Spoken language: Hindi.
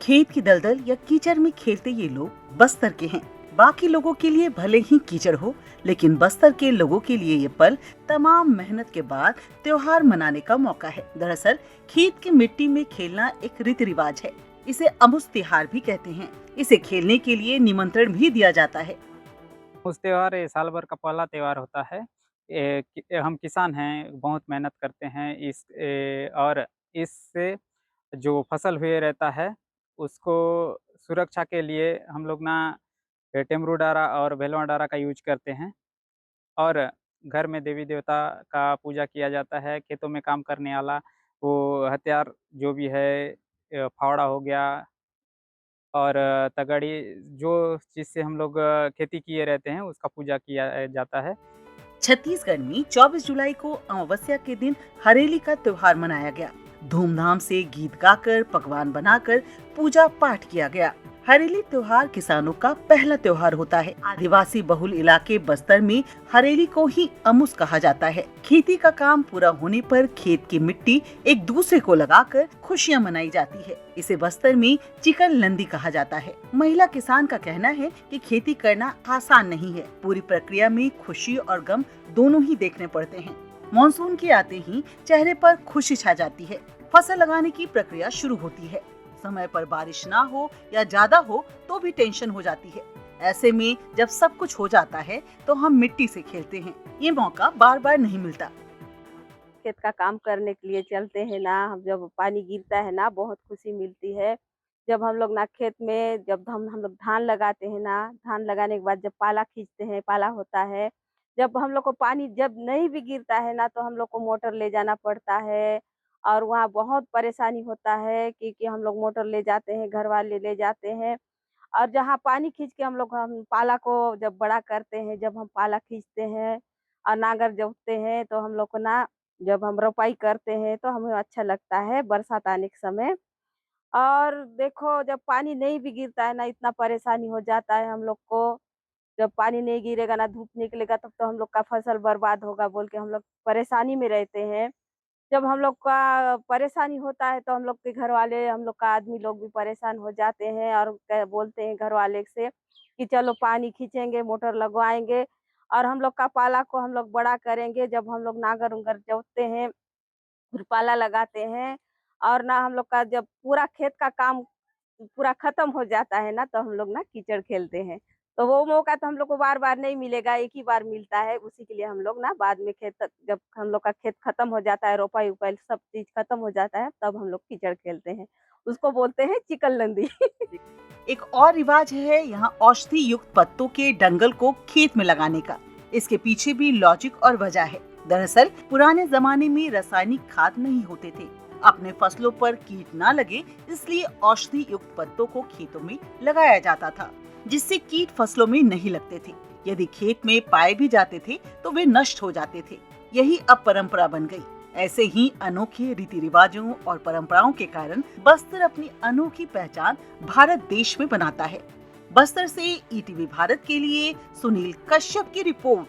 खेत की दलदल या कीचड़ में खेलते ये लोग बस्तर के हैं। बाकी लोगों के लिए भले ही कीचड़ हो, लेकिन बस्तर के लोगों के लिए ये पल तमाम मेहनत के बाद त्योहार मनाने का मौका है। दरअसल खेत की मिट्टी में खेलना एक रीति रिवाज है। इसे अमुस त्योहार भी कहते हैं। इसे खेलने के लिए निमंत्रण भी दिया जाता है। उस त्योहार ये साल भर का पहला त्योहार होता है। हम किसान हैं, बहुत मेहनत करते हैं और इससे जो फसल हुए रहता है, उसको सुरक्षा के लिए हम लोग ना टेमरू डारा और भेलवा डारा का यूज़ करते हैं और घर में देवी-देवता का पूजा किया जाता है। खेतों में काम करने वाला वो हथियार जो भी है, फावड़ा हो गया और तगड़ी, जो चीज़ से हम लोग खेती किए रहते हैं, उसका पूजा किया जाता है। छत्तीसगढ़ में 24 जुलाई को अमावस्या के दिन हरेली का त्योहार मनाया गया। धूमधाम से गीत गाकर, पकवान बनाकर पूजा पाठ किया गया। हरेली त्योहार किसानों का पहला त्योहार होता है। आदिवासी बहुल इलाके बस्तर में हरेली को ही अमुस कहा जाता है। खेती का काम पूरा होने पर खेत की मिट्टी एक दूसरे को लगाकर खुशियां मनाई जाती है। इसे बस्तर में चिकन लंदी कहा जाता है। महिला किसान का कहना है कि खेती करना आसान नहीं है। पूरी प्रक्रिया में खुशी और गम दोनों ही देखने पड़ते हैं। मानसून के आते ही चेहरे पर खुशी छा जाती है। फसल लगाने की प्रक्रिया शुरू होती है। समय पर बारिश ना हो या ज्यादा हो तो भी टेंशन हो जाती है। ऐसे में जब सब कुछ हो जाता है तो हम मिट्टी से खेलते हैं। ये मौका बार बार नहीं मिलता। खेत का काम करने के लिए चलते हैं ना, हम जब पानी गिरता है ना, बहुत खुशी मिलती है। जब हम लोग ना खेत में जब हम लोग धान लगाते हैं ना, धान लगाने के बाद जब पाला खींचते हैं, पाला होता है, जब हम लोग को पानी जब नहीं भी गिरता है ना, तो हम लोग को मोटर ले जाना पड़ता है और वहाँ बहुत परेशानी होता है क्योंकि हम लोग मोटर ले जाते हैं, घर वाले ले जाते हैं और जहाँ पानी खींच के हम पाला को जब बड़ा करते हैं, जब हम पाला खींचते हैं और नांगर जोतते हैं, तो हम लोग को ना जब हम रोपाई करते हैं तो हमें अच्छा लगता है बरसात आने के समय। और देखो जब पानी नहीं भी गिरता है ना, इतना परेशानी हो जाता है हम लोग को। जब पानी नहीं गिरेगा ना, धूप निकलेगा, तब तो हम लोग का फसल बर्बाद होगा बोल के हम लोग परेशानी में रहते हैं। जब हम लोग का परेशानी होता है तो हम लोग के घर वाले, हम लोग का आदमी लोग भी परेशान हो जाते हैं और बोलते हैं घर वाले से कि चलो पानी खींचेंगे, मोटर लगवाएंगे और हम लोग का पाला को हम लोग बड़ा करेंगे। जब हम लोग नांगर उंगर जोतते हैं, फिर पाला लगाते हैं और ना हम लोग का जब पूरा खेत का काम पूरा खत्म हो जाता है ना, तो हम लोग ना कीचड़ खेलते हैं। तो वो मौका तो हम लोग को बार-बार नहीं मिलेगा, एक ही बार मिलता है। उसी के लिए हम लोग ना बाद में जब हम लोग का खेत खत्म हो जाता है, रोपाई-उपा सब चीज़ खत्म हो जाता है, तब हम लोग कीचड़ खेलते हैं। उसको बोलते हैं चिकन लंदी। एक और रिवाज है यहाँ औषधि युक्त पत्तों के डंगल को खेत में लगाने का। इसके पीछे भी लॉजिक और वजह है। दरअसल पुराने जमाने में रासायनिक खाद नहीं होते थे। अपने फसलों पर कीट ना लगे, इसलिए औषधि युक्त पत्तों को खेतों में लगाया जाता था, जिससे कीट फसलों में नहीं लगते थे। यदि खेत में पाए भी जाते थे तो वे नष्ट हो जाते थे। यही अब परंपरा बन गई। ऐसे ही अनोखे रीति रिवाजों और परंपराओं के कारण बस्तर अपनी अनोखी पहचान भारत देश में बनाता है। बस्तर से ईटीवी भारत के लिए सुनील कश्यप की रिपोर्ट।